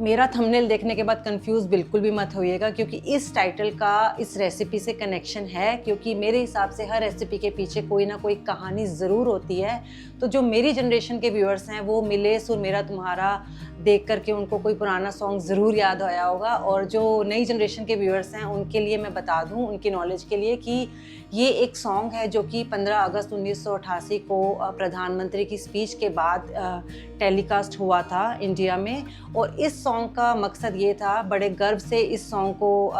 मेरा थंबनेल देखने के बाद कंफ्यूज बिल्कुल भी मत होइएगा, क्योंकि इस टाइटल का इस रेसिपी से कनेक्शन है, क्योंकि मेरे हिसाब से हर रेसिपी के पीछे कोई ना कोई कहानी ज़रूर होती है। तो जो मेरी जनरेशन के व्यूअर्स हैं वो मिले सुर मेरा तुम्हारा देख करके उनको कोई पुराना सॉन्ग ज़रूर याद आया होगा, और जो नई जनरेशन के व्यूअर्स हैं उनके लिए मैं बता दूं, उनकी नॉलेज के लिए, कि ये एक सॉन्ग है जो कि 15 अगस्त 1988 को प्रधानमंत्री की स्पीच के बाद टेलीकास्ट हुआ था इंडिया में। और इस सॉन्ग का मकसद ये था, बड़े गर्व से इस सॉन्ग को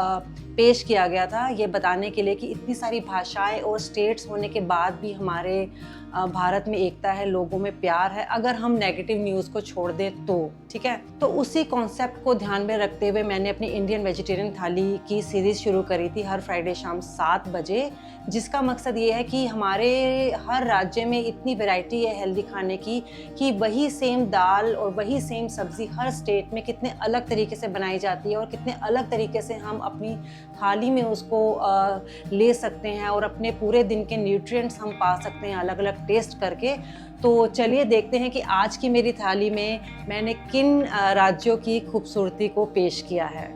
पेश किया गया था, ये बताने के लिए कि इतनी सारी भाषाएं और स्टेट्स होने के बाद भी हमारे भारत में एकता है, लोगों में प्यार है, अगर हम नेगेटिव न्यूज़ को छोड़ दें तो। ठीक है, तो उसी कॉन्सेप्ट को ध्यान में रखते हुए मैंने अपनी इंडियन वेजिटेरियन थाली की सीरीज़ शुरू करी थी हर फ्राइडे शाम 7 बजे, जिसका मकसद ये है कि हमारे हर राज्य में इतनी वैरायटी है हेल्दी खाने की, कि वही सेम दाल और वही सेम सब्ज़ी हर स्टेट में कितने अलग तरीके से बनाई जाती है और कितने अलग तरीके से हम अपनी थाली में उसको ले सकते हैं, और अपने पूरे दिन के न्यूट्रिएंट्स हम पा सकते हैं अलग अलग टेस्ट करके। तो चलिए देखते हैं कि आज की मेरी थाली में मैंने किन राज्यों की खूबसूरती को पेश किया है।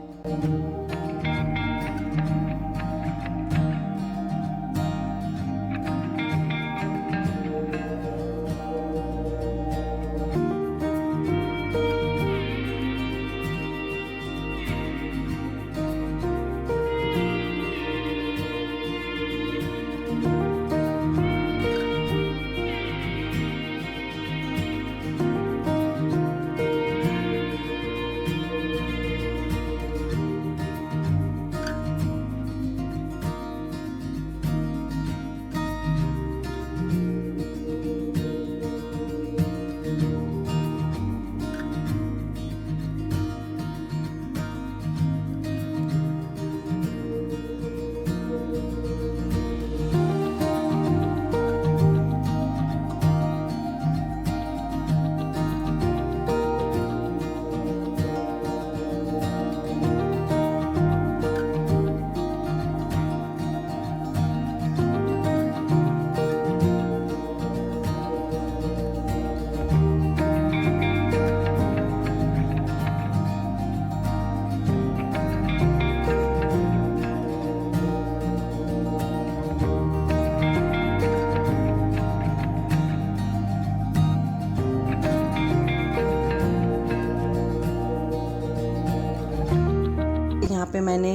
यहाँ पे मैंने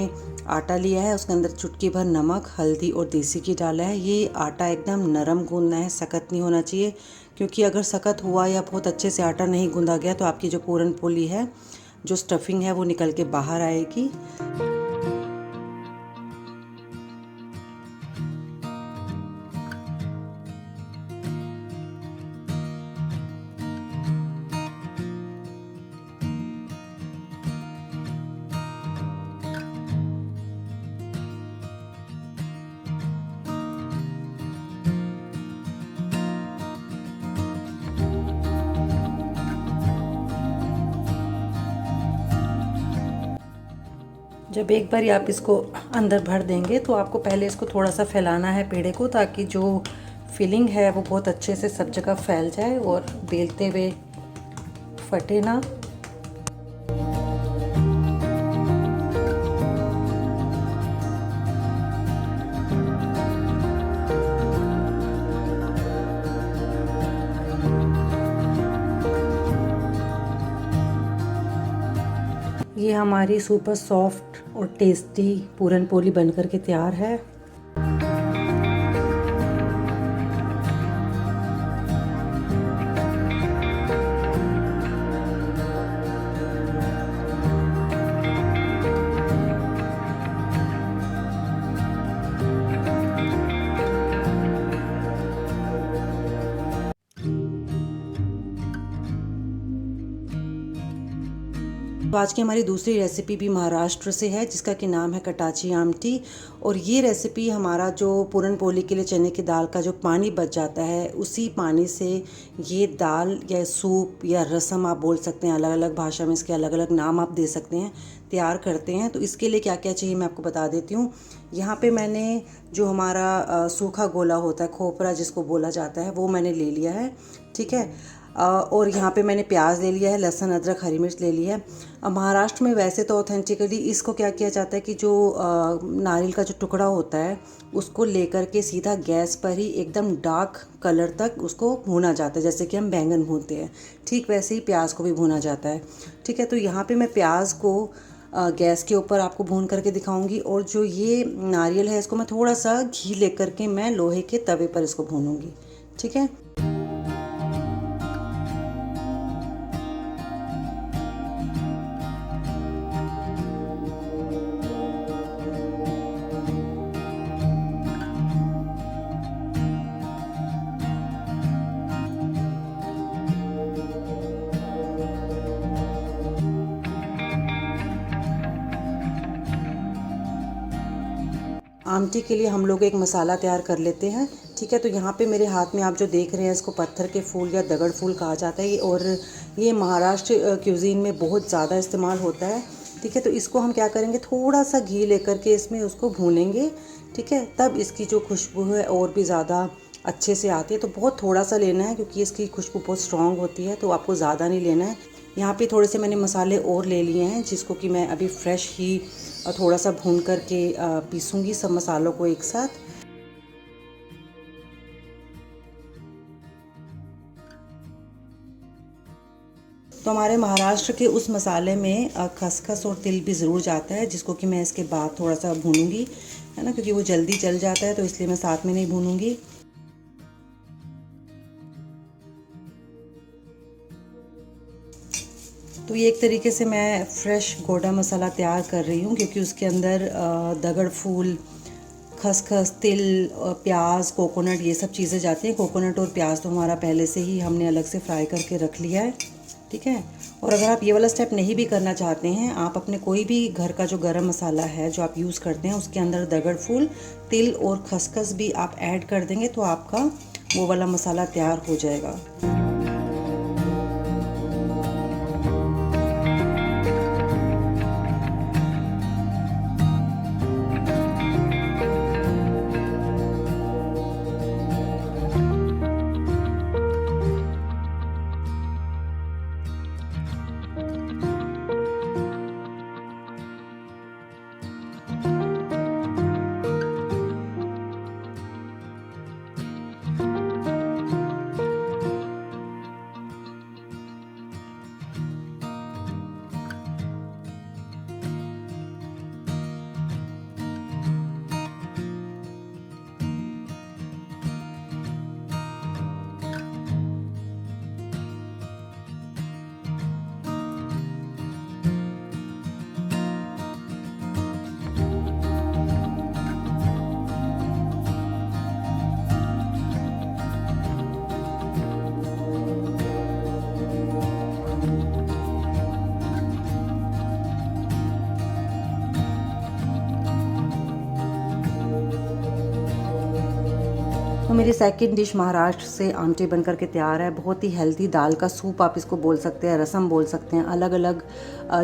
आटा लिया है, उसके अंदर चुटकी भर नमक, हल्दी और देसी घी डाला है। ये आटा एकदम नरम गूंदना है, सख्त नहीं होना चाहिए, क्योंकि अगर सख्त हुआ या बहुत अच्छे से आटा नहीं गूंदा गया तो आपकी जो पूरन पोली है, जो स्टफिंग है, वो निकल के बाहर आएगी। जब एक बार आप इसको अंदर भर देंगे तो आपको पहले इसको थोड़ा सा फैलाना है पेड़े को, ताकि जो फिलिंग है वो बहुत अच्छे से सब जगह फैल जाए और बेलते हुए फटे ना। ये हमारी सुपर सॉफ्ट और टेस्टी पूरन पोली बनकर के तैयार है। तो आज की हमारी दूसरी रेसिपी भी महाराष्ट्र से है, जिसका कि नाम है कटाची आमटी। और ये रेसिपी हमारा जो पूरन पोली के लिए चने की दाल का जो पानी बच जाता है, उसी पानी से ये दाल या सूप या रसम आप बोल सकते हैं, अलग अलग भाषा में इसके अलग अलग नाम आप दे सकते हैं, तैयार करते हैं। तो इसके लिए क्या क्या चाहिए मैं आपको बता देती हूँ। यहाँ पे मैंने जो हमारा सूखा गोला होता है, खोपरा जिसको बोला जाता है, वो मैंने ले लिया है। ठीक है, और यहाँ पे मैंने प्याज ले लिया है, लहसुन अदरक हरी मिर्च ले लिया है। महाराष्ट्र में वैसे तो ऑथेंटिकली इसको क्या किया जाता है कि जो नारियल का जो टुकड़ा होता है उसको लेकर के सीधा गैस पर ही एकदम डार्क कलर तक उसको भूना जाता है, जैसे कि हम बैंगन भूनते हैं, ठीक वैसे ही प्याज को भी भूना जाता है। ठीक है, तो यहाँ पे मैं प्याज को गैस के ऊपर आपको भून करके दिखाऊंगी, और जो ये नारियल है इसको मैं थोड़ा सा घी लेकर के मैं लोहे के तवे पर इसको भूनूंगी। ठीक है, आमटी के लिए हम लोग एक मसाला तैयार कर लेते हैं। ठीक है, तो यहाँ पे मेरे हाथ में आप जो देख रहे हैं इसको पत्थर के फूल या दगड़ फूल कहा जाता है, और ये महाराष्ट्र क्यूजीन में बहुत ज़्यादा इस्तेमाल होता है। ठीक है, तो इसको हम क्या करेंगे, थोड़ा सा घी लेकर के इसमें उसको भूनेंगे। ठीक है, तब इसकी जो खुशबू है और भी ज़्यादा अच्छे से आती है। तो बहुत थोड़ा सा लेना है क्योंकि इसकी खुशबू बहुत स्ट्रॉन्ग होती है, तो आपको ज़्यादा नहीं लेना है। यहाँ पे थोड़े से मैंने मसाले और ले लिए हैं जिसको कि मैं अभी फ्रेश ही थोड़ा सा भून करके पीसूँगी सब मसालों को एक साथ। तो हमारे महाराष्ट्र के उस मसाले में खसखस और तिल भी ज़रूर जाता है, जिसको कि मैं इसके बाद थोड़ा सा भूनूंगी, है ना, क्योंकि वो जल्दी जल जाता है, तो इसलिए मैं साथ में नहीं भूनूंगी। तो ये एक तरीके से मैं फ्रेश गोडा मसाला तैयार कर रही हूँ, क्योंकि उसके अंदर दगड़ फूल, खसखस, तिल, प्याज, कोकोनट, ये सब चीज़ें जाती हैं। कोकोनट और प्याज तो हमारा पहले से ही हमने अलग से फ्राई करके रख लिया है। ठीक है, और अगर आप ये वाला स्टेप नहीं भी करना चाहते हैं, आप अपने कोई भी घर का जो गरम मसाला है जो आप यूज़ करते हैं उसके अंदर दगड़ फूल, तिल और खसखस भी आप ऐड कर देंगे तो आपका वो वाला मसाला तैयार हो जाएगा। तो मेरी सेकंड डिश महाराष्ट्र से आमटी बनकर के तैयार है। बहुत ही हेल्दी दाल का सूप आप इसको बोल सकते हैं, रसम बोल सकते हैं, अलग अलग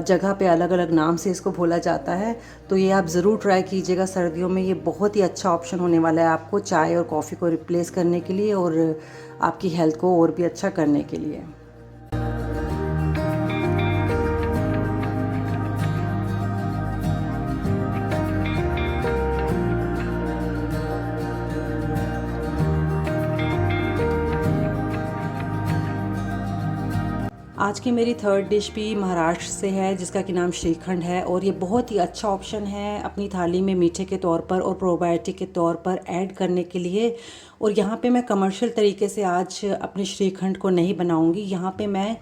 जगह पे अलग अलग नाम से इसको बोला जाता है। तो ये आप ज़रूर ट्राई कीजिएगा सर्दियों में, ये बहुत ही अच्छा ऑप्शन होने वाला है आपको चाय और कॉफ़ी को रिप्लेस करने के लिए और आपकी हेल्थ को और भी अच्छा करने के लिए। आज की मेरी थर्ड डिश भी महाराष्ट्र से है, जिसका कि नाम श्रीखंड है, और ये बहुत ही अच्छा ऑप्शन है अपनी थाली में मीठे के तौर पर और प्रोबायोटिक के तौर पर ऐड करने के लिए। और यहाँ पे मैं कमर्शियल तरीके से आज अपने श्रीखंड को नहीं बनाऊँगी, यहाँ पे मैं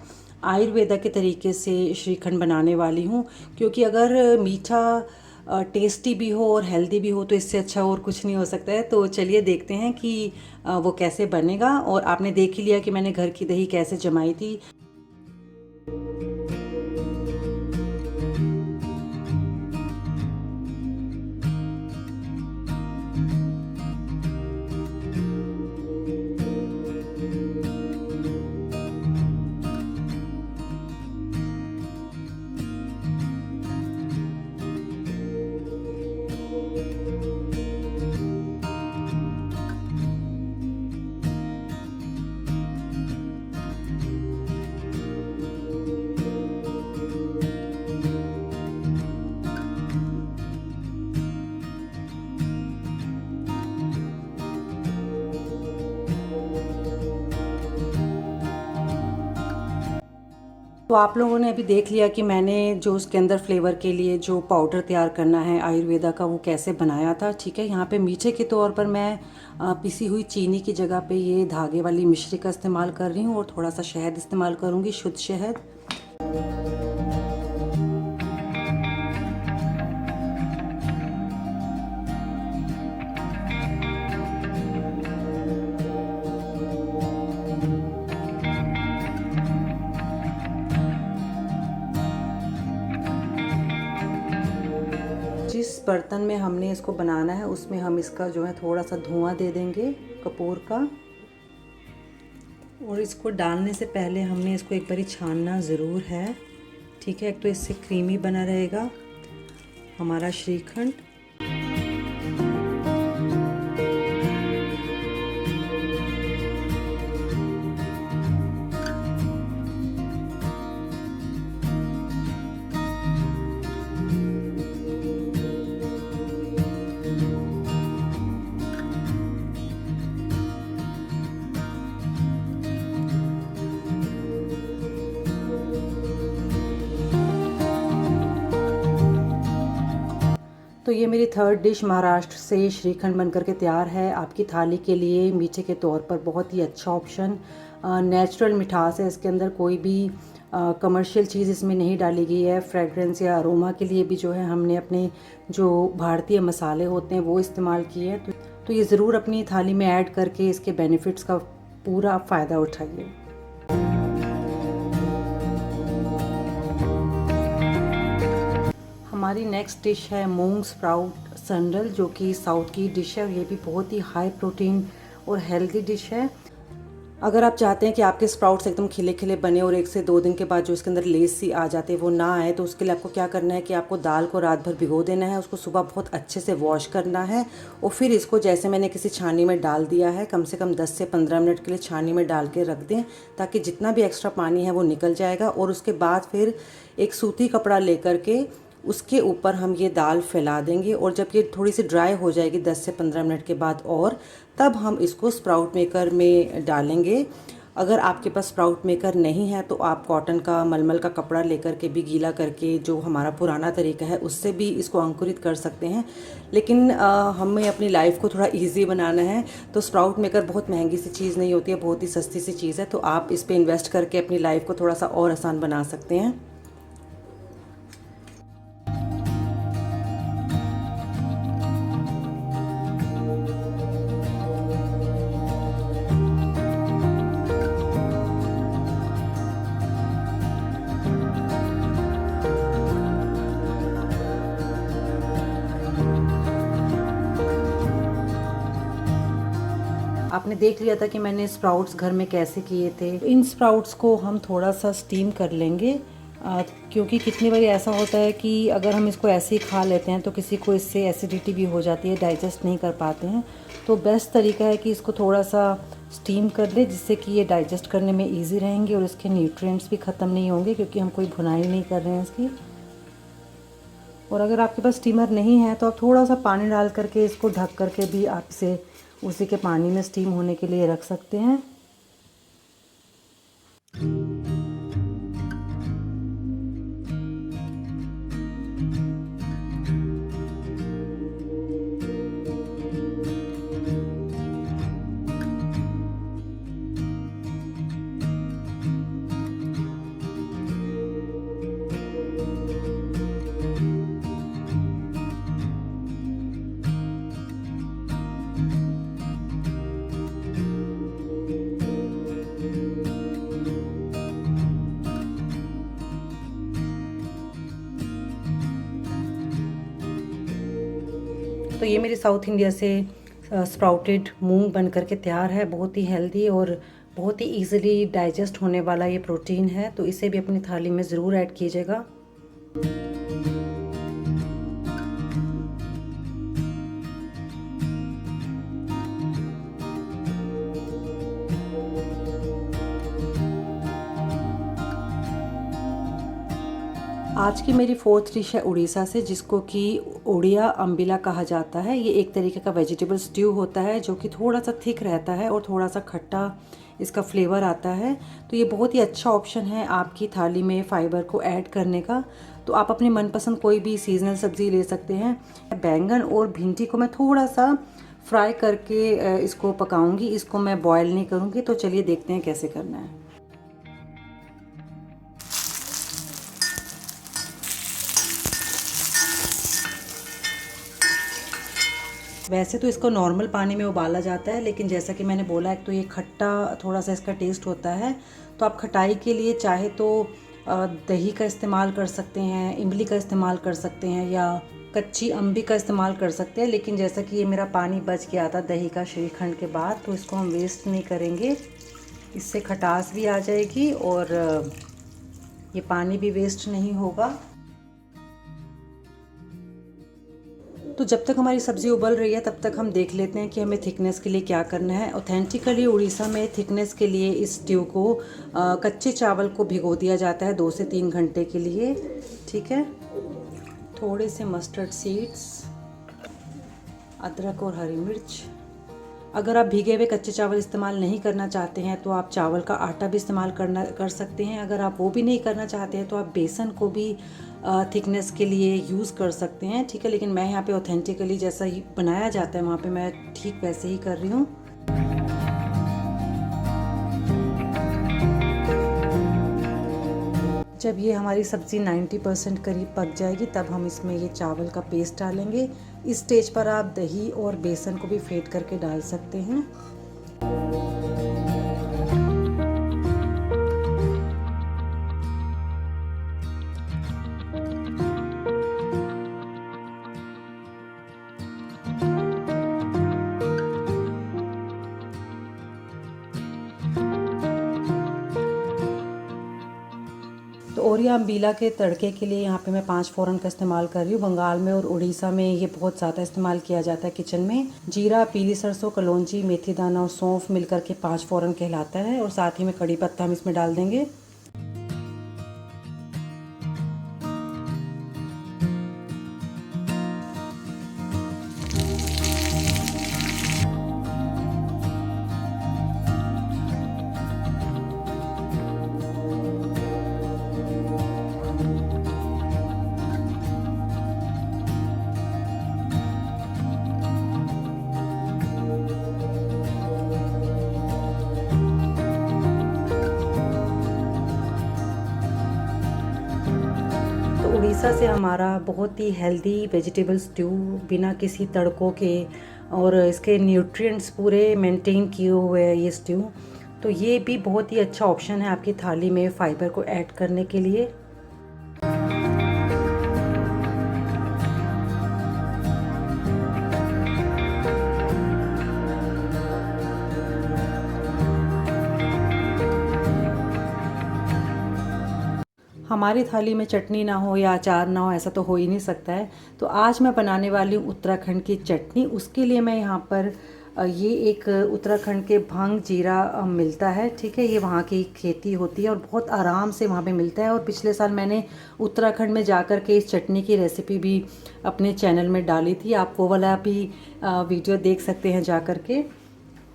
आयुर्वेदा के तरीके से श्रीखंड बनाने वाली हूँ, क्योंकि अगर मीठा टेस्टी भी हो और हेल्दी भी हो तो इससे अच्छा और कुछ नहीं हो सकता है। तो चलिए देखते हैं कि वो कैसे बनेगा। और आपने देख ही लिया कि मैंने घर की दही कैसे जमाई थी। तो आप लोगों ने अभी देख लिया कि मैंने जो उसके अंदर फ्लेवर के लिए जो पाउडर तैयार करना है आयुर्वेदा का, वो कैसे बनाया था। ठीक है, यहाँ पे मीठे के तौर पर मैं पिसी हुई चीनी की जगह पे ये धागे वाली मिश्री का इस्तेमाल कर रही हूँ और थोड़ा सा शहद इस्तेमाल करूँगी, शुद्ध शहद। जिस बर्तन में हमने इसको बनाना है उसमें हम इसका जो है थोड़ा सा धुआं दे देंगे कपूर का। और इसको डालने से पहले हमने इसको एक बारी छानना ज़रूर है। ठीक है, एक तो इससे क्रीमी बना रहेगा हमारा श्रीखंड। तो ये मेरी थर्ड डिश महाराष्ट्र से श्रीखंड बनकर के तैयार है आपकी थाली के लिए। मीठे के तौर पर बहुत ही अच्छा ऑप्शन, नेचुरल मिठास है इसके अंदर, कोई भी कमर्शियल चीज़ इसमें नहीं डाली गई है। फ्रेगरेंस या अरोमा के लिए भी जो है हमने अपने जो भारतीय मसाले होते हैं वो इस्तेमाल किए हैं। तो ये ज़रूर अपनी थाली में ऐड करके इसके बेनिफिट्स का पूरा फ़ायदा उठाइए। हमारी नेक्स्ट डिश है मूंग स्प्राउट संडल, जो कि साउथ की डिश है। ये भी बहुत ही हाई प्रोटीन और हेल्दी डिश है। अगर आप चाहते हैं कि आपके स्प्राउट्स एकदम खिले खिले बने और 1 से 2 दिन के बाद जो इसके अंदर लेस सी आ जाते हैं वो ना आए, तो उसके लिए आपको क्या करना है कि आपको दाल को रात भर भिगो देना है, उसको सुबह बहुत अच्छे से वॉश करना है और फिर इसको जैसे मैंने किसी छानी में डाल दिया है, कम से कम 10 से 15 मिनट के लिए छानी में डाल के रख दें, ताकि जितना भी एक्स्ट्रा पानी है वो निकल जाएगा। और उसके बाद फिर एक सूती कपड़ा लेकर के उसके ऊपर हम ये दाल फैला देंगे और जब ये थोड़ी सी ड्राई हो जाएगी 10 से 15 मिनट के बाद, और तब हम इसको स्प्राउट मेकर में डालेंगे। अगर आपके पास स्प्राउट मेकर नहीं है तो आप कॉटन का मलमल का कपड़ा लेकर के भी गीला करके, जो हमारा पुराना तरीका है उससे भी इसको अंकुरित कर सकते हैं। लेकिन हमें अपनी लाइफ को थोड़ा इजी बनाना है, तो स्प्राउट मेकर बहुत महंगी सी चीज़ नहीं होती है, बहुत ही सस्ती सी चीज़ है। तो आप इस पर इन्वेस्ट करके अपनी लाइफ को थोड़ा सा और आसान बना सकते हैं। आपने देख लिया था कि मैंने स्प्राउट्स घर में कैसे किए थे। इन स्प्राउट्स को हम थोड़ा सा स्टीम कर लेंगे, क्योंकि कितनी बार ऐसा होता है कि अगर हम इसको ऐसे ही खा लेते हैं तो किसी को इससे एसिडिटी भी हो जाती है, डाइजेस्ट नहीं कर पाते हैं। तो बेस्ट तरीका है कि इसको थोड़ा सा स्टीम कर ले, जिससे कि ये डाइजेस्ट करने में ईजी रहेंगे और इसके न्यूट्रिएंट्स भी ख़त्म नहीं होंगे, क्योंकि हम कोई भुनाई नहीं कर रहे हैं इसकी। और अगर आपके पास स्टीमर नहीं है तो आप थोड़ा सा पानी डाल करके इसको ढक करके भी आप इसे उसी के पानी में स्टीम होने के लिए रख सकते हैं। तो ये मेरी साउथ इंडिया से स्प्राउटेड मूंग बन करके तैयार है। बहुत ही हेल्दी और बहुत ही इजीली डाइजेस्ट होने वाला ये प्रोटीन है, तो इसे भी अपनी थाली में ज़रूर ऐड कीजिएगा। आज की मेरी फोर्थ डिश है उड़ीसा से, जिसको कि उड़िया अम्बिला कहा जाता है। ये एक तरीके का वेजिटेबल स्ट्यू होता है जो कि थोड़ा सा थिक रहता है और थोड़ा सा खट्टा इसका फ्लेवर आता है। तो ये बहुत ही अच्छा ऑप्शन है आपकी थाली में फाइबर को ऐड करने का। तो आप अपनी मनपसंद कोई भी सीजनल सब्ज़ी ले सकते हैं। बैंगन और भिंडी को मैं थोड़ा सा फ्राई करके इसको पकाऊंगी, इसको मैं बॉयल नहीं करूँगी। तो चलिए देखते हैं कैसे करना है। वैसे तो इसको नॉर्मल पानी में उबाला जाता है, लेकिन जैसा कि मैंने बोला एक तो ये खट्टा थोड़ा सा इसका टेस्ट होता है। तो आप खटाई के लिए चाहे तो दही का इस्तेमाल कर सकते हैं, इमली का इस्तेमाल कर सकते हैं, या कच्ची अम्बी का इस्तेमाल कर सकते हैं। लेकिन जैसा कि ये मेरा पानी बच गया था दही का श्रीखंड के बाद, तो इसको हम वेस्ट नहीं करेंगे। इससे खटास भी आ जाएगी और ये पानी भी वेस्ट नहीं होगा। तो जब तक हमारी सब्ज़ी उबल रही है तब तक हम देख लेते हैं कि हमें थिकनेस के लिए क्या करना है। ऑथेंटिकली उड़ीसा में थिकनेस के लिए इस स्ट्यू को कच्चे चावल को भिगो दिया जाता है 2 से 3 घंटे के लिए। ठीक है, थोड़े से मस्टर्ड सीड्स, अदरक और हरी मिर्च। अगर आप भीगे हुए कच्चे चावल इस्तेमाल नहीं करना चाहते हैं तो आप चावल का आटा भी इस्तेमाल कर सकते हैं। अगर आप वो भी नहीं करना चाहते हैं तो आप बेसन को भी थिकनेस के लिए यूज़ कर सकते हैं। ठीक है, लेकिन मैं यहाँ पे ऑथेंटिकली जैसा ही बनाया जाता है वहाँ पे मैं ठीक वैसे ही कर रही हूँ। जब ये हमारी सब्ज़ी 90% करीब पक जाएगी तब हम इसमें ये चावल का पेस्ट डालेंगे। इस स्टेज पर आप दही और बेसन को भी फेंट करके डाल सकते हैं। तो ओरिया अम्बिला के तड़के के लिए यहाँ पे मैं 5 फ़ोरन का इस्तेमाल कर रही हूँ। बंगाल में और उड़ीसा में ये बहुत ज़्यादा इस्तेमाल किया जाता है किचन में। जीरा, पीली सरसों, कलौंजी, मेथी दाना और सौंफ मिलकर के 5 फ़ोरन कहलाता है। और साथ ही में कड़ी पत्ता हम इसमें डाल देंगे। उड़ीसा से हमारा बहुत ही हेल्दी वेजिटेबल स्ट्यू बिना किसी तड़कों के और इसके न्यूट्रिएंट्स पूरे मेंटेन किए हुए है ये स्ट्यू। तो ये भी बहुत ही अच्छा ऑप्शन है आपकी थाली में फाइबर को ऐड करने के लिए। हमारी थाली में चटनी ना हो या अचार ना हो ऐसा तो हो ही नहीं सकता है। तो आज मैं बनाने वाली हूँ उत्तराखंड की चटनी। उसके लिए मैं यहाँ पर ये एक उत्तराखंड के भांग जीरा मिलता है। ठीक है, ये वहाँ की खेती होती है और बहुत आराम से वहाँ पे मिलता है। और पिछले साल मैंने उत्तराखंड में जा कर के इस चटनी की रेसिपी भी अपने चैनल में डाली थी। आप वो वाला भी वीडियो देख सकते हैं जा कर के।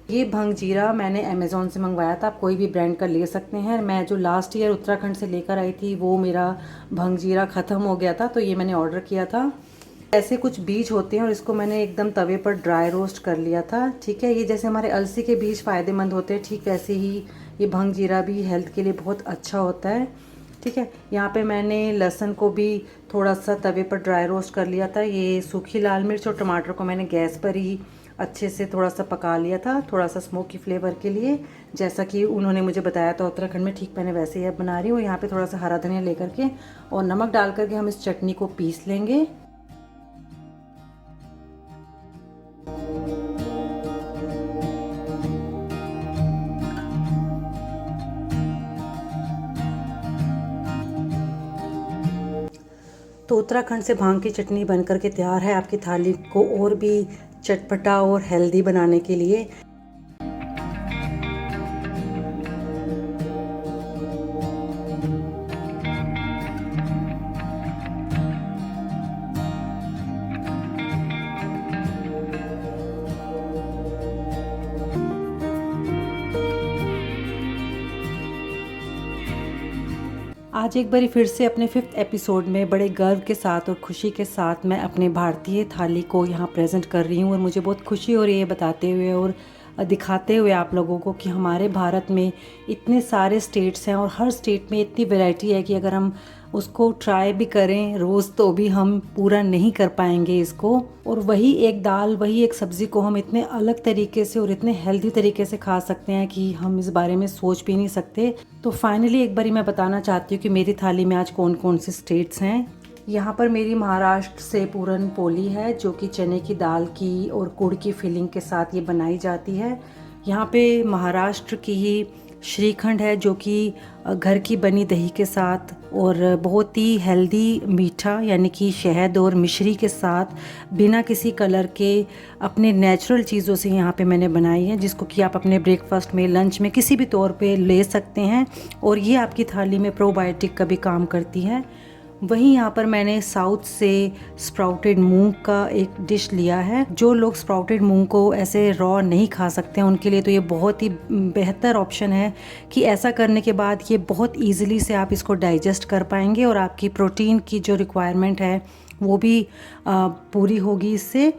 ये भंग जीरा मैंने अमेज़ॉन से मंगवाया था। आप कोई भी ब्रांड का ले सकते हैं। मैं जो लास्ट ईयर उत्तराखंड से लेकर आई थी वो मेरा भंग जीरा ख़त्म हो गया था, तो ये मैंने ऑर्डर किया था। ऐसे कुछ बीज होते हैं और इसको मैंने एकदम तवे पर ड्राई रोस्ट कर लिया था। ठीक है, ये जैसे हमारे अलसी के बीज फ़ायदेमंद होते हैं, ठीक वैसे ही ये भंग जीरा भी हेल्थ के लिए बहुत अच्छा होता है। ठीक है, यहाँ पे मैंने लहसुन को भी थोड़ा सा तवे पर ड्राई रोस्ट कर लिया था। ये सूखी लाल मिर्च और टमाटर को मैंने गैस पर ही अच्छे से थोड़ा सा पका लिया था, थोड़ा सा स्मोकी फ्लेवर के लिए। जैसा कि उन्होंने मुझे बताया था उत्तराखंड में, ठीक मैंने वैसे ही अब बना रही हूँ। यहाँ पे थोड़ा सा हरा धनिया लेकर के और नमक डाल करके हम इस चटनी को पीस लेंगे। तो उत्तराखंड से भांग की चटनी बनकर के तैयार है आपकी थाली को और भी चटपटा और हेल्दी बनाने के लिए। आज एक बारी फिर से अपने 5th एपिसोड में बड़े गर्व के साथ और खुशी के साथ मैं अपने भारतीय थाली को यहाँ प्रेजेंट कर रही हूँ और मुझे बहुत खुशी हो रही है बताते हुए और दिखाते हुए आप लोगों को कि हमारे भारत में इतने सारे स्टेट्स हैं और हर स्टेट में इतनी वैरायटी है कि अगर हम उसको ट्राई भी करें रोज़ तो भी हम पूरा नहीं कर पाएंगे इसको। और वही एक दाल, वही एक सब्ज़ी को हम इतने अलग तरीके से और इतने हेल्दी तरीके से खा सकते हैं कि हम इस बारे में सोच भी नहीं सकते। तो फाइनली एक बारी मैं बताना चाहती हूँ कि मेरी थाली में आज कौन कौन से स्टेट्स हैं। यहाँ पर मेरी महाराष्ट्र से पूरन पोली है जो कि चने की दाल की और गुड़ की फिलिंग के साथ ये बनाई जाती है। यहाँ पे महाराष्ट्र की ही श्रीखंड है जो कि घर की बनी दही के साथ और बहुत ही हेल्दी मीठा यानी कि शहद और मिश्री के साथ बिना किसी कलर के अपने नेचुरल चीज़ों से यहाँ पे मैंने बनाई है, जिसको कि आप अपने ब्रेकफास्ट में, लंच में किसी भी तौर पे ले सकते हैं और ये आपकी थाली में प्रोबायोटिक का भी काम करती है। वहीं यहाँ पर मैंने साउथ से स्प्राउटेड मूंग का एक डिश लिया है। जो लोग स्प्राउटेड मूंग को ऐसे रॉ नहीं खा सकते हैं उनके लिए तो ये बहुत ही बेहतर ऑप्शन है कि ऐसा करने के बाद ये बहुत इजीली से आप इसको डाइजेस्ट कर पाएंगे और आपकी प्रोटीन की जो रिक्वायरमेंट है वो भी पूरी होगी इससे।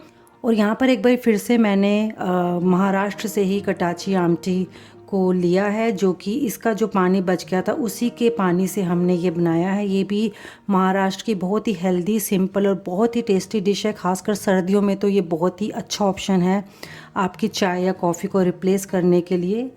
और यहाँ पर एक बार फिर से मैंने महाराष्ट्र से ही कटाची आमटी को लिया है जो कि इसका जो पानी बच गया था उसी के पानी से हमने ये बनाया है। ये भी महाराष्ट्र की बहुत ही हेल्दी, सिंपल और बहुत ही टेस्टी डिश है। खासकर सर्दियों में तो ये बहुत ही अच्छा ऑप्शन है आपकी चाय या कॉफ़ी को रिप्लेस करने के लिए।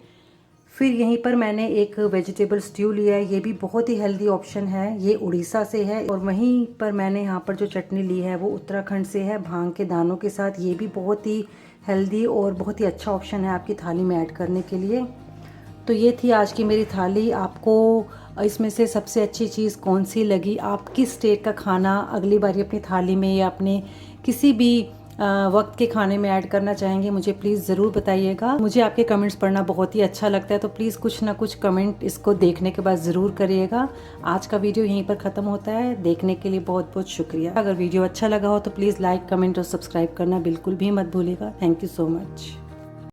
फिर यहीं पर मैंने एक वेजिटेबल स्ट्यू लिया है, ये भी बहुत ही हेल्दी ऑप्शन है। ये उड़ीसा से है। और वहीं पर मैंने यहाँ पर जो चटनी ली है वो उत्तराखंड से है भांग के दानों के साथ। ये भी बहुत ही हेल्दी और बहुत ही अच्छा ऑप्शन है आपकी थाली में ऐड करने के लिए। तो ये थी आज की मेरी थाली। आपको इसमें से सबसे अच्छी चीज़ कौन सी लगी? आप किस स्टेट का खाना अगली बारी अपनी थाली में या अपने किसी भी वक्त के खाने में ऐड करना चाहेंगे, मुझे प्लीज़ ज़रूर बताइएगा। मुझे आपके कमेंट्स पढ़ना बहुत ही अच्छा लगता है, तो प्लीज़ कुछ ना कुछ कमेंट इसको देखने के बाद ज़रूर करिएगा। आज का वीडियो यहीं पर ख़त्म होता है। देखने के लिए बहुत बहुत शुक्रिया। अगर वीडियो अच्छा लगा हो तो प्लीज़ लाइक, कमेंट और सब्सक्राइब करना बिल्कुल भी मत भूलिएगा। Thank you so much.